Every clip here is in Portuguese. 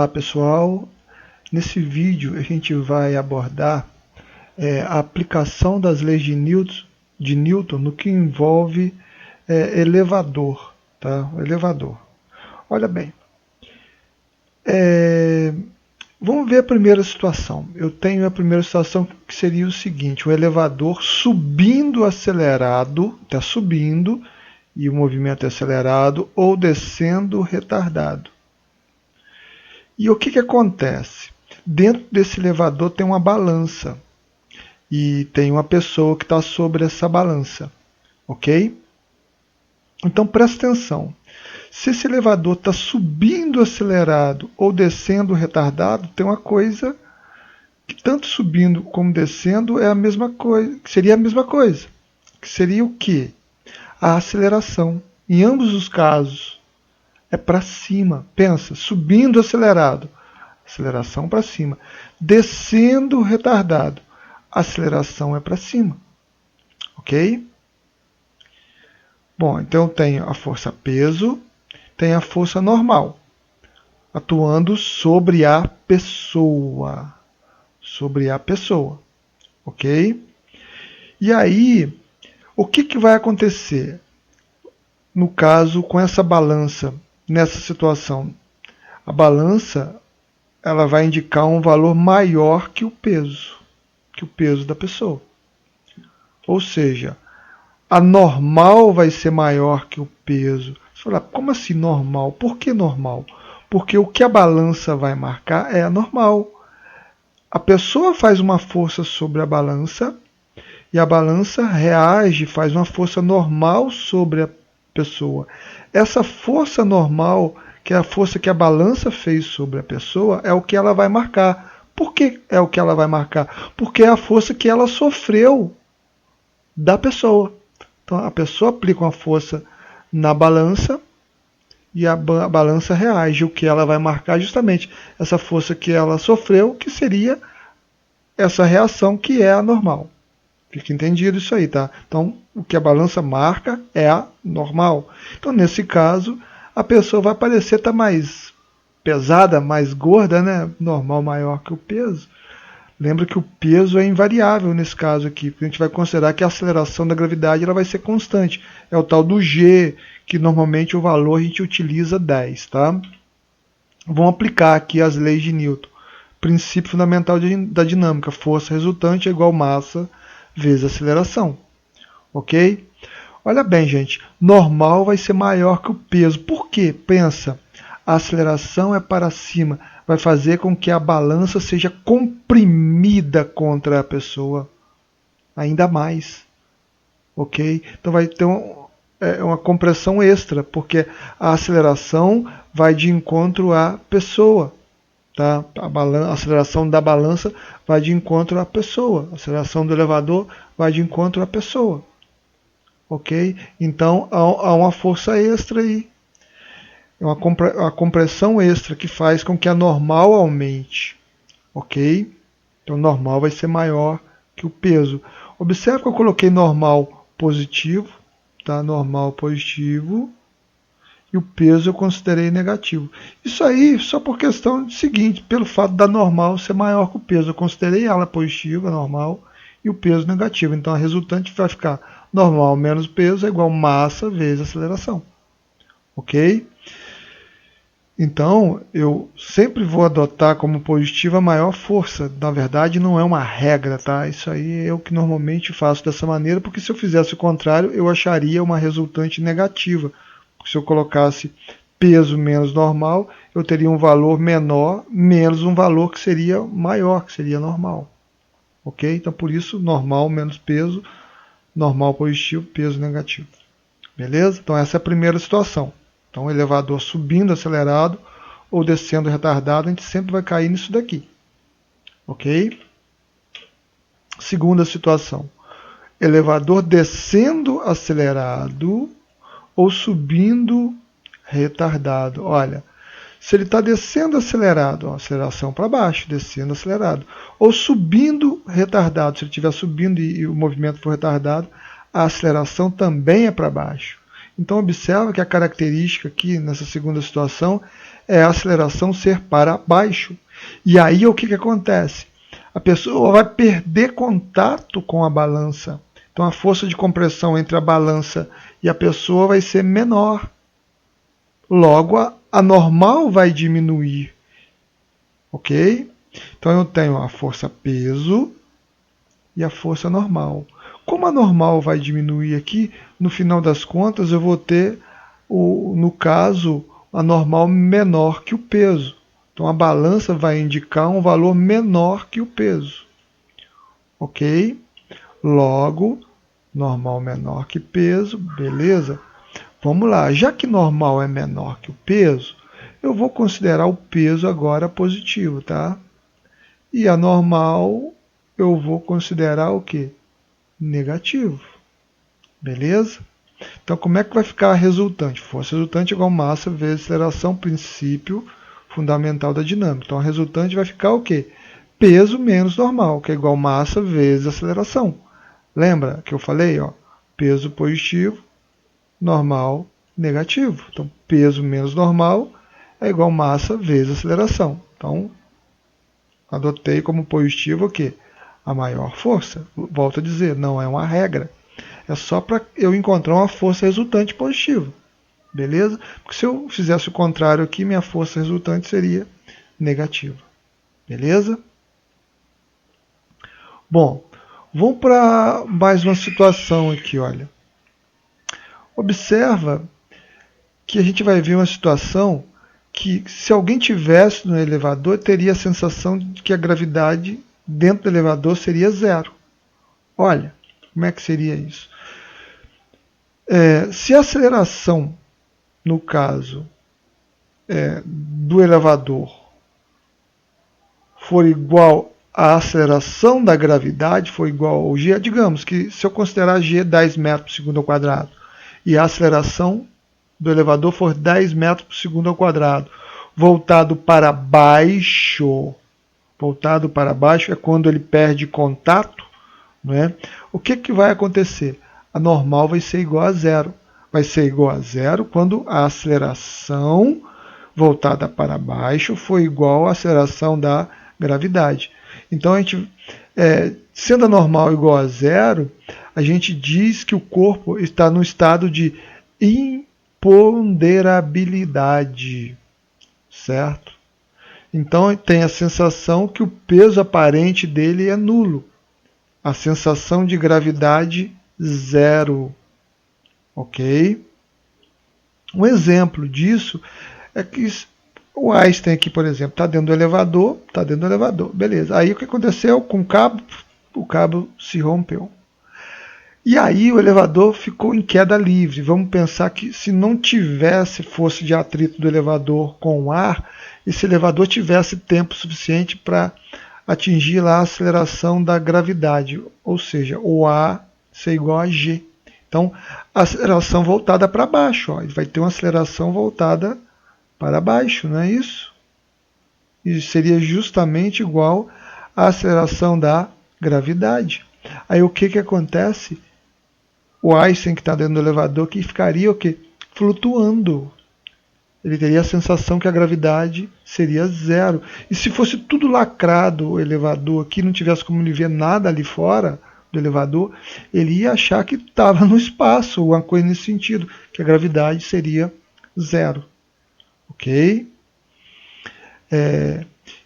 Olá pessoal, nesse vídeo a gente vai abordar a aplicação das leis de Newton no que envolve elevador, tá? Elevador. Olha bem, vamos ver a primeira situação. Eu tenho a primeira situação que seria o seguinte: o elevador subindo acelerado, está subindo e o movimento é acelerado, ou descendo retardado. E o que acontece? Dentro desse elevador tem uma balança e tem uma pessoa que está sobre essa balança, ok? Então presta atenção. Se esse elevador está subindo acelerado ou descendo retardado, tem uma coisa que tanto subindo como descendo é a mesma coisa, que seria a mesma coisa. Que seria o quê? A aceleração. Em ambos os casos é para cima. Pensa, subindo acelerado, aceleração para cima. Descendo retardado, aceleração é para cima. Ok? Bom, então eu tenho a força peso, tem a força normal, atuando sobre a pessoa. Sobre a pessoa. Ok? E aí, o que vai acontecer no caso com essa balança, nessa situação? A balança ela vai indicar um valor maior que o peso da pessoa. Ou seja, a normal vai ser maior que o peso. Você fala, como assim normal? Por que normal? Porque o que a balança vai marcar é a normal. A pessoa faz uma força sobre a balança e a balança reage, faz uma força normal sobre a pessoa. Essa força normal, que é a força que a balança fez sobre a pessoa, é o que ela vai marcar. Por que é o que ela vai marcar? Porque é a força que ela sofreu da pessoa. Então a pessoa aplica uma força na balança e a balança reage. O que ela vai marcar é justamente essa força que ela sofreu, que seria essa reação que é a normal. Fica entendido isso aí, tá? Então, o que a balança marca é a normal. Então, nesse caso, a pessoa vai parecer estar mais pesada, mais gorda, né? Normal maior que o peso. Lembra que o peso é invariável nesse caso aqui, porque a gente vai considerar que a aceleração da gravidade ela vai ser constante. É o tal do G, que normalmente o valor a gente utiliza 10, tá? Vamos aplicar aqui as leis de Newton. Princípio fundamental da dinâmica, força resultante é igual massa vezes aceleração. Ok? Olha bem, gente, normal vai ser maior que o peso. Por quê? Pensa, a aceleração é para cima, vai fazer com que a balança seja comprimida contra a pessoa ainda mais. Ok? Então vai ter uma compressão extra, porque a aceleração vai de encontro à pessoa. Tá? A aceleração da balança vai de encontro à pessoa. A aceleração do elevador vai de encontro à pessoa. Ok? Então há uma força extra aí. É uma compressão extra que faz com que a normal aumente. Ok? Então normal vai ser maior que o peso. Observe que eu coloquei normal positivo. Tá? Normal positivo. E o peso eu considerei negativo. Isso aí só por questão de seguinte, pelo fato da normal ser maior que o peso. Eu considerei ela positiva, normal, e o peso negativo. Então a resultante vai ficar normal menos peso é igual massa vezes aceleração. Ok? Então eu sempre vou adotar como positiva a maior força. Na verdade não é uma regra, tá? Isso aí é o que normalmente faço dessa maneira, porque se eu fizesse o contrário eu acharia uma resultante negativa. Se eu colocasse peso menos normal, eu teria um valor menor menos um valor que seria maior, que seria normal. Ok? Então, por isso, normal menos peso, normal positivo, peso negativo. Beleza? Então, essa é a primeira situação. Então, o elevador subindo acelerado ou descendo retardado, a gente sempre vai cair nisso daqui. Ok? Segunda situação. Elevador descendo acelerado ou subindo retardado. Olha, se ele está descendo acelerado, ó, aceleração para baixo, descendo acelerado, ou subindo retardado, se ele estiver subindo e o movimento for retardado, a aceleração também é para baixo. Então observa que a característica aqui nessa segunda situação é a aceleração ser para baixo. E aí o que acontece? A pessoa vai perder contato com a balança. Então a força de compressão entre a balança e a pessoa vai ser menor. Logo, a normal vai diminuir. Ok? Então eu tenho a força peso e a força normal. Como a normal vai diminuir aqui, no final das contas eu vou ter, no caso, a normal menor que o peso. Então a balança vai indicar um valor menor que o peso. Ok? Logo, normal menor que peso, beleza? Vamos lá, já que normal é menor que o peso, eu vou considerar o peso agora positivo, tá? E a normal eu vou considerar o quê? Negativo. Beleza? Então como é que vai ficar a resultante? Força resultante igual massa vezes aceleração, princípio fundamental da dinâmica. Então a resultante vai ficar o quê? Peso menos normal, que é igual massa vezes aceleração. Lembra que eu falei? Ó, peso positivo, normal negativo. Então peso menos normal é igual massa vezes aceleração. Então adotei como positivo o quê? A maior força. Volto a dizer, não é uma regra. É só para eu encontrar uma força resultante positiva. Beleza? Porque se eu fizesse o contrário aqui, minha força resultante seria negativa. Beleza? Bom, vamos para mais uma situação aqui, olha. Observa que a gente vai ver uma situação que, se alguém tivesse no elevador, teria a sensação de que a gravidade dentro do elevador seria zero. Olha, como é que seria isso? Se a aceleração, no caso do elevador, for igual à aceleração da gravidade, for igual ao g, digamos que se eu considerar g 10 metros por segundo ao quadrado, e a aceleração do elevador for 10 metros por segundo ao quadrado, voltado para baixo é quando ele perde contato, não é? O que vai acontecer? A normal vai ser igual a zero. Vai ser igual a zero quando a aceleração voltada para baixo for igual à aceleração da gravidade. Então, sendo a normal igual a zero, a gente diz que o corpo está no estado de imponderabilidade, certo? Então tem a sensação que o peso aparente dele é nulo. A sensação de gravidade zero. Ok? Um exemplo disso é que o Einstein aqui, por exemplo, está dentro do elevador, beleza. Aí o que aconteceu com o cabo se rompeu. E aí o elevador ficou em queda livre. Vamos pensar que se não tivesse força de atrito do elevador com o ar, esse elevador tivesse tempo suficiente para atingir lá a aceleração da gravidade, ou seja, o A ser igual a G. Então, a aceleração voltada para baixo, ó, ele vai ter uma aceleração voltada para baixo, não é isso? E seria justamente igual à aceleração da gravidade. Aí o que acontece? O Einstein que está dentro do elevador que ficaria o quê? Flutuando. Ele teria a sensação que a gravidade seria zero. E se fosse tudo lacrado o elevador aqui, não tivesse como ele ver nada ali fora do elevador, ele ia achar que estava no espaço, ou uma coisa nesse sentido, que a gravidade seria zero. Ok?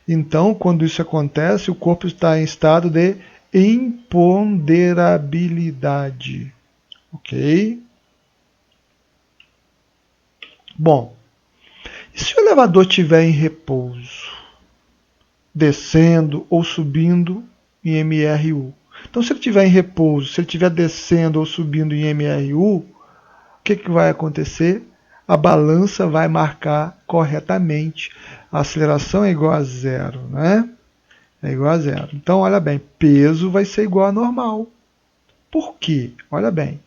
Então, quando isso acontece, o corpo está em estado de imponderabilidade. Ok? Bom, e se o elevador estiver em repouso, descendo ou subindo em MRU? Então, se ele estiver em repouso, se ele estiver descendo ou subindo em MRU, o que vai acontecer? A balança vai marcar corretamente. A aceleração é igual a zero, né? É igual a zero. Então, olha bem, peso vai ser igual a normal. Por quê? Olha bem.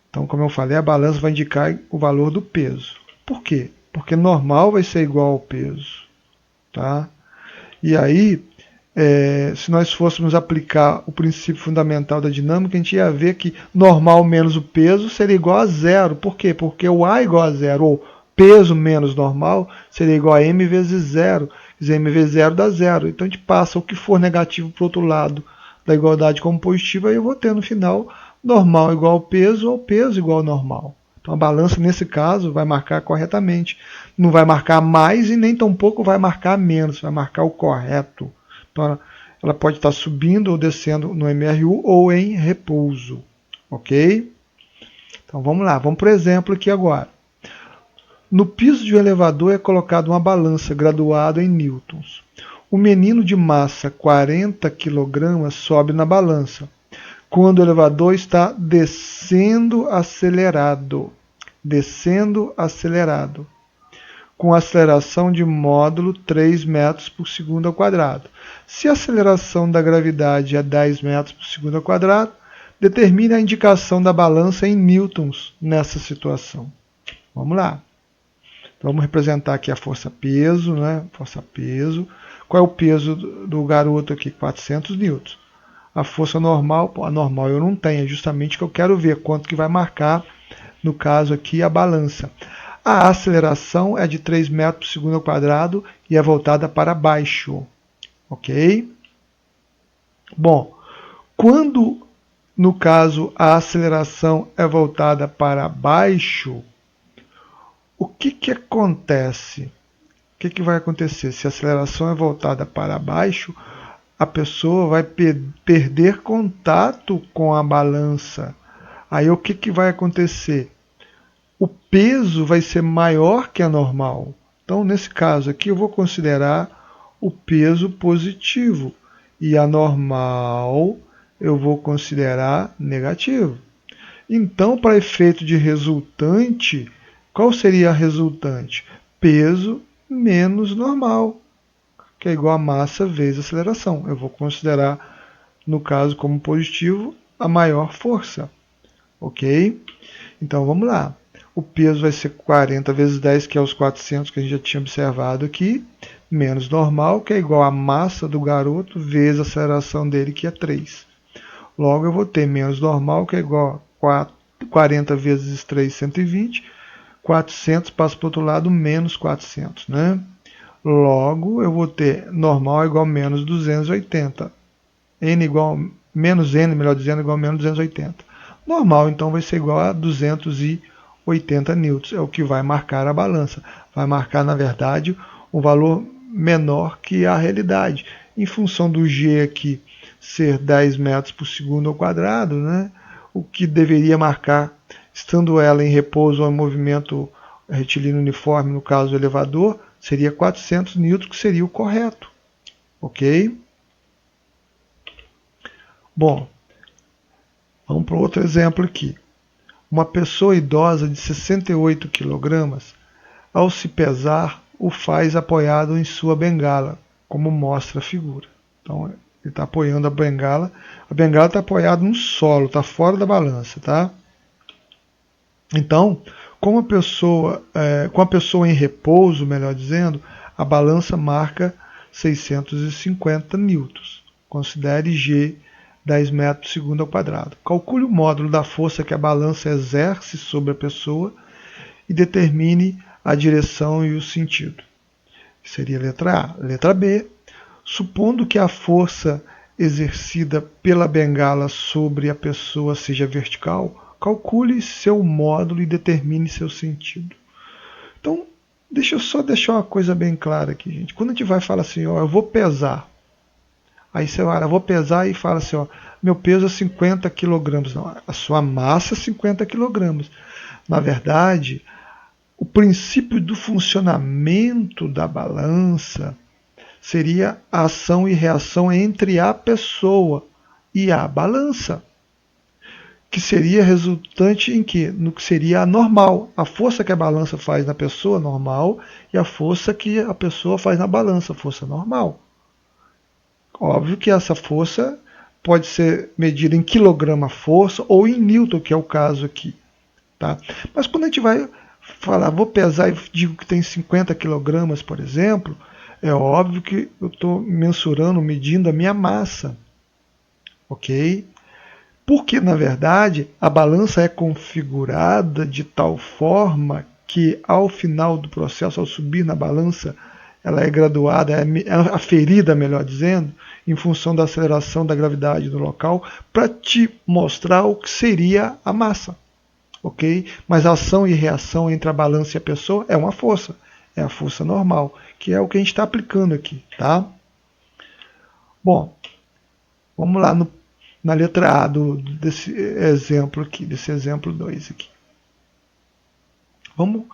Então, como eu falei, a balança vai indicar o valor do peso. Por quê? Porque normal vai ser igual ao peso. Tá? E aí, se nós fôssemos aplicar o princípio fundamental da dinâmica, a gente ia ver que normal menos o peso seria igual a zero. Por quê? Porque o A é igual a zero, ou peso menos normal seria igual a m vezes zero. Quer dizer, m vezes zero dá zero. Então a gente passa o que for negativo para o outro lado da igualdade como positivo, aí eu vou ter no final normal igual ao peso ou peso igual ao normal. Então a balança nesse caso vai marcar corretamente. Não vai marcar mais e nem tampouco vai marcar menos, vai marcar o correto. Então ela pode estar subindo ou descendo no MRU ou em repouso. Ok? Então vamos lá, vamos para o exemplo aqui agora. No piso de um elevador é colocada uma balança graduada em newtons. O menino de massa 40 kg sobe na balança, quando o elevador está descendo acelerado, com aceleração de módulo 3 metros por segundo ao quadrado. Se a aceleração da gravidade é 10 metros por segundo ao quadrado, determine a indicação da balança em newtons nessa situação. Vamos lá. Então, vamos representar aqui a força-peso, né? Força-peso. Qual é o peso do garoto aqui? 400 newtons. A força normal, a normal eu não tenho, é justamente que eu quero ver quanto que vai marcar, no caso aqui, a balança. A aceleração é de 3 metros por segundo ao quadrado e é voltada para baixo. Ok? Bom, quando, no caso, a aceleração é voltada para baixo, o que acontece? O que vai acontecer? Se a aceleração é voltada para baixo, a pessoa vai perder contato com a balança. Aí o que vai acontecer? O peso vai ser maior que a normal. Então, nesse caso aqui, eu vou considerar o peso positivo e a normal eu vou considerar negativo. Então, para efeito de resultante, qual seria a resultante? Peso menos normal, que é igual a massa vezes aceleração. Eu vou considerar, no caso, como positivo, a maior força. Ok? Então, vamos lá. O peso vai ser 40 vezes 10, que é os 400 que a gente já tinha observado aqui, menos normal, que é igual a massa do garoto, vezes a aceleração dele, que é 3. Logo, eu vou ter menos normal, que é igual a 40 vezes 3, 120. 400 passa para o outro lado, menos 400, né? Logo, eu vou ter normal igual a menos 280. N igual, menos N, melhor dizendo, igual a menos 280. Normal, então, vai ser igual a 280 newtons. É o que vai marcar a balança. Vai marcar, na verdade, um valor menor que a realidade. Em função do G aqui ser 10 metros por segundo ao quadrado, né? O que deveria marcar, estando ela em repouso ou em movimento retilíneo uniforme, no caso do elevador, seria 400 newtons, que seria o correto. Ok? Bom, vamos para outro exemplo aqui. Uma pessoa idosa de 68 kg, ao se pesar, o faz apoiado em sua bengala, como mostra a figura. Então, ele está apoiando a bengala está apoiada no solo, está fora da balança, tá? Então, com a pessoa em repouso, melhor dizendo, a balança marca 650 newtons. Considere G 10 metros por segundo ao quadrado. Calcule o módulo da força que a balança exerce sobre a pessoa e determine a direção e o sentido. Seria a letra A. Letra B. Supondo que a força exercida pela bengala sobre a pessoa seja vertical, calcule seu módulo e determine seu sentido. Então, deixa eu só deixar uma coisa bem clara aqui, gente. Quando a gente vai falar assim, ó, eu vou pesar. Aí você vai, eu vou pesar e fala assim, ó, meu peso é 50 kg. Não, a sua massa é 50 kg. Na verdade, o princípio do funcionamento da balança seria a ação e reação entre a pessoa e a balança, que seria resultante em quê? No que seria a normal, a força que a balança faz na pessoa normal e a força que a pessoa faz na balança, força normal. Óbvio que essa força pode ser medida em quilograma-força ou em newton, que é o caso aqui. Tá? Mas quando a gente vai falar, vou pesar e digo que tem 50 kg, por exemplo, é óbvio que eu estou mensurando, medindo a minha massa. Ok? Porque, na verdade, a balança é configurada de tal forma que ao final do processo, ao subir na balança, ela é graduada, é aferida, melhor dizendo, em função da aceleração da gravidade do local, para te mostrar o que seria a massa. Ok? Mas a ação e reação entre a balança e a pessoa é uma força. É a força normal, que é o que a gente está aplicando aqui. Tá? Bom, vamos lá na letra A desse exemplo aqui, desse exemplo 2 aqui. Vamos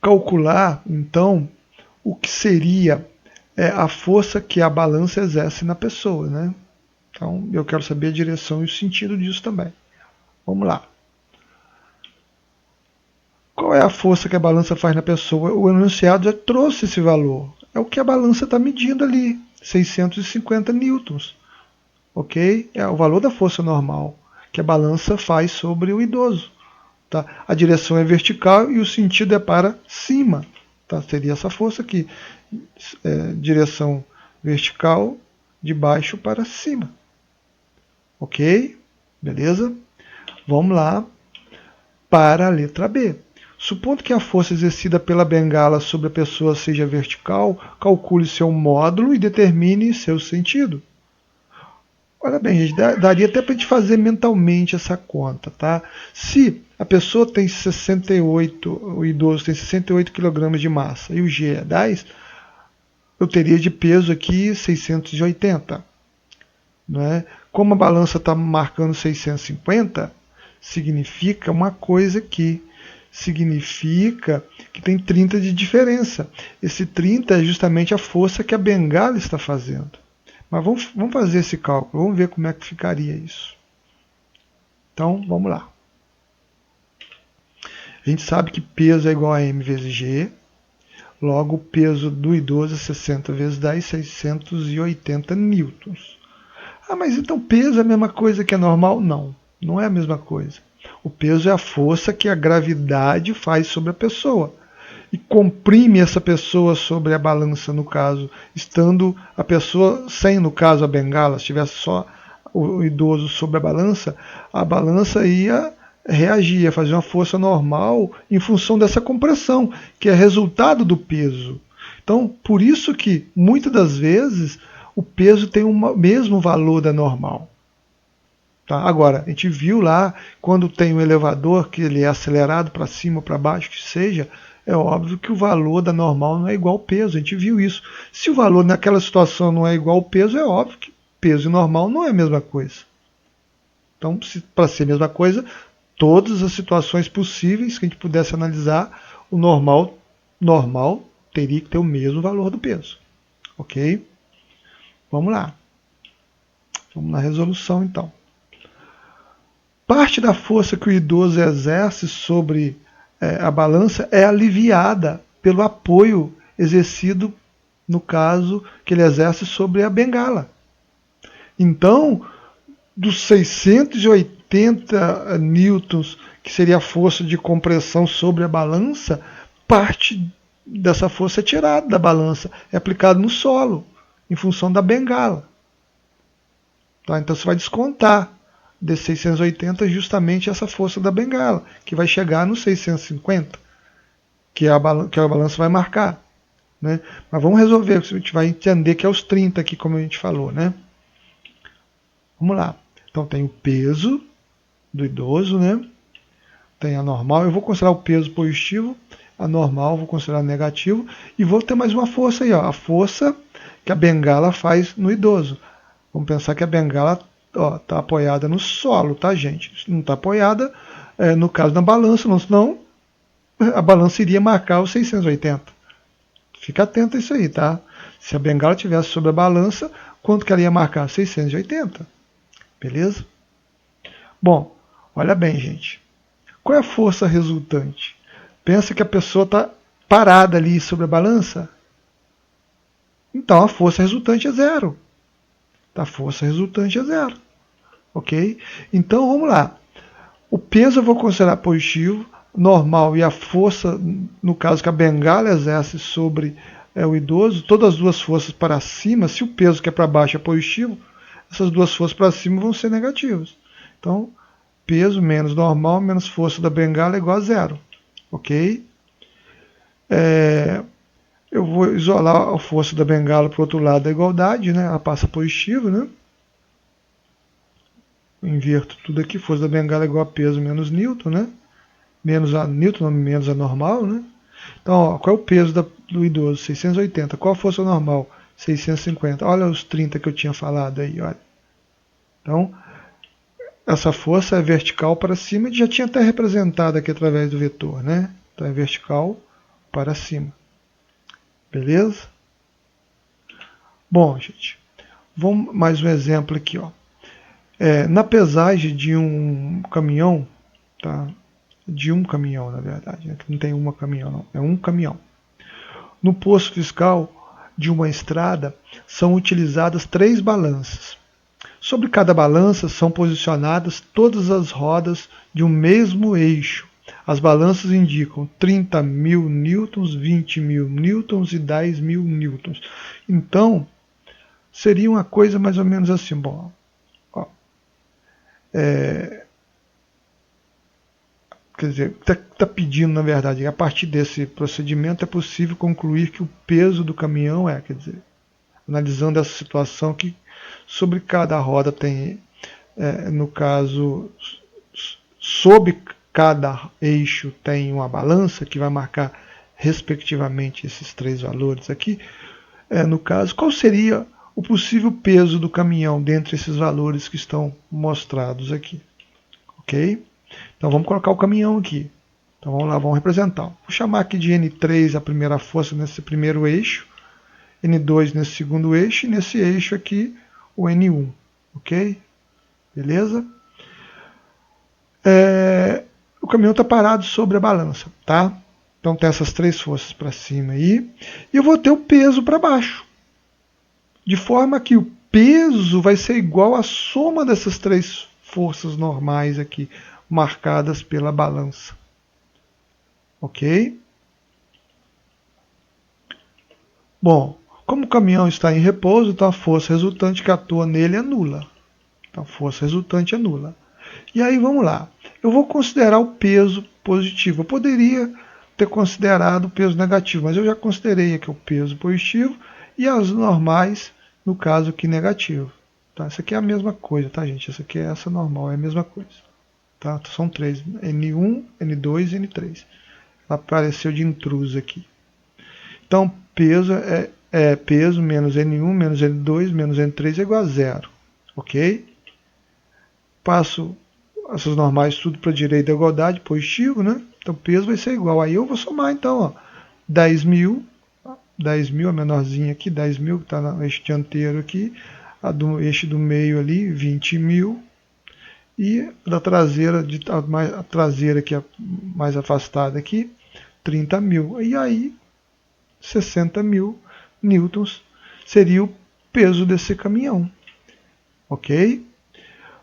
calcular, então, o que seria a força que a balança exerce na pessoa, né? Então, eu quero saber a direção e o sentido disso também. Vamos lá. Qual é a força que a balança faz na pessoa? O enunciado já trouxe esse valor. É o que a balança está medindo ali, 650 newtons. Ok? É o valor da força normal que a balança faz sobre o idoso. Tá? A direção é vertical e o sentido é para cima. Tá? Seria essa força aqui. Direção vertical, de baixo para cima. Ok? Beleza? Vamos lá para a letra B. Supondo que a força exercida pela bengala sobre a pessoa seja vertical, calcule seu módulo e determine seu sentido. Olha bem, gente, daria até para a gente fazer mentalmente essa conta, tá? Se a pessoa tem 68, o idoso tem 68 kg de massa e o G é 10, eu teria de peso aqui 680. Não é? Como a balança está marcando 650, significa uma coisa aqui. Significa que tem 30 de diferença. Esse 30 é justamente a força que a bengala está fazendo. Mas vamos fazer esse cálculo, vamos ver como é que ficaria isso. Então, vamos lá. A gente sabe que peso é igual a m vezes g, logo o peso do idoso é 60 vezes 10, 680 newtons. Ah, mas então peso é a mesma coisa que é normal? Não, não é a mesma coisa. O peso é a força que a gravidade faz sobre a pessoa e comprime essa pessoa sobre a balança, no caso, estando a pessoa sem, no caso, a bengala, se tivesse só o idoso sobre a balança ia reagir, ia fazer uma força normal em função dessa compressão, que é resultado do peso. Então, por isso que, muitas das vezes, o peso tem o mesmo valor da normal. Tá? Agora, a gente viu lá, quando tem um elevador, que ele é acelerado para cima ou para baixo, que seja, é óbvio que o valor da normal não é igual ao peso, a gente viu isso. Se o valor naquela situação não é igual ao peso, é óbvio que peso e normal não é a mesma coisa. Então, para ser a mesma coisa, todas as situações possíveis que a gente pudesse analisar, o normal teria que ter o mesmo valor do peso. Ok? Vamos lá. Vamos na resolução, então. Parte da força que o idoso exerce sobre a balança é aliviada pelo apoio exercido, no caso, que ele exerce sobre a bengala. Então, dos 680 newtons, que seria a força de compressão sobre a balança, parte dessa força é tirada da balança, é aplicada no solo, em função da bengala. Tá? Então você vai descontar de 680 justamente essa força da bengala, que vai chegar nos 650, que a balança vai marcar. Né? Mas vamos resolver, a gente vai entender que é os 30 aqui, como a gente falou. Né? Vamos lá. Então tem o peso do idoso, né? Tem a normal, eu vou considerar o peso positivo, a normal vou considerar negativo, e vou ter mais uma força aí, ó, a força que a bengala faz no idoso. Vamos pensar que a bengala está apoiada no solo, tá, gente? Não está apoiada, no caso, na balança, não, senão a balança iria marcar os 680. Fica atento a isso aí, tá? Se a bengala estivesse sobre a balança, quanto que ela ia marcar? 680. Beleza? Bom, olha bem, gente. Qual é a força resultante? Pensa que a pessoa está parada ali sobre a balança? Então a força resultante é zero. A força resultante é zero. Ok? Então vamos lá. O peso eu vou considerar positivo, normal, e a força, no caso que a bengala exerce sobre o idoso, todas as duas forças para cima, se o peso que é para baixo é positivo, essas duas forças para cima vão ser negativas. Então, peso menos normal menos força da bengala é igual a zero. Ok? Eu vou isolar a força da bengala para o outro lado da igualdade, né? Ela passa positiva, né? Eu inverto tudo aqui, força da bengala é igual a peso menos Newton, né? Menos a Newton, menos a normal, né? Então, ó, qual é o peso do idoso? 680. Qual a força normal? 650. Olha os 30 que eu tinha falado aí, olha. Então, essa força é vertical para cima, já tinha até representado aqui através do vetor, né? Então é vertical para cima. Beleza? Bom, gente, vamos mais um exemplo aqui, ó. Na pesagem de um caminhão, tá? De um caminhão, na verdade, né? Não tem uma caminhão, não. É um caminhão. No posto fiscal de uma estrada são utilizadas 3 balanças. Sobre cada balança são posicionadas todas as rodas de um mesmo eixo. As balanças indicam 30.000 newtons, 20.000 newtons e 10.000 newtons. Então, seria uma coisa mais ou menos assim. Bom, ó, quer dizer, está pedindo, na verdade, a partir desse procedimento é possível concluir que o peso do caminhão quer dizer, analisando essa situação que sobre cada roda tem, no caso, sob cada eixo tem uma balança que vai marcar respectivamente esses 3 valores aqui. No caso, qual seria o possível peso do caminhão dentre esses valores que estão mostrados aqui? Ok? Então vamos colocar o caminhão aqui. Então vamos lá, vamos representar. Vou chamar aqui de N3 a primeira força nesse primeiro eixo, N2 nesse segundo eixo e nesse eixo aqui o N1. Ok? Beleza? O caminhão está parado sobre a balança, tá? Então tem essas 3 forças para cima aí. E eu vou ter o peso para baixo. De forma que o peso vai ser igual à soma dessas 3 forças normais aqui, marcadas pela balança. Ok? Bom, como o caminhão está em repouso, então a força resultante que atua nele é nula. Então a força resultante é nula. E aí vamos lá. Eu vou considerar o peso positivo. Eu poderia ter considerado o peso negativo, mas eu já considerei aqui o peso positivo e as normais, no caso aqui negativo. Tá? Isso aqui é a mesma coisa, tá, gente? Essa aqui é essa normal, é a mesma coisa. Tá? São 3, N1, N2 e N3. Ela apareceu de intruso aqui. Então, peso é peso menos N1 menos N2 menos N3 é igual a 0. Ok? Passo essas normais tudo para a direita da igualdade, positivo, né? Então peso vai ser igual. Aí eu vou somar então, ó, 10.000, a menorzinha aqui, 10.000 que está no eixo dianteiro aqui, a do eixo do meio ali, 20.000, e da traseira, a traseira aqui mais afastada aqui, 30.000. E aí 60.000 newtons seria o peso desse caminhão. Ok?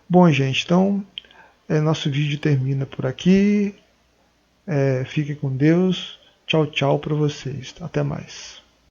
Bom, gente, então nosso vídeo termina por aqui. Fiquem com Deus. Tchau, tchau para vocês. Até mais.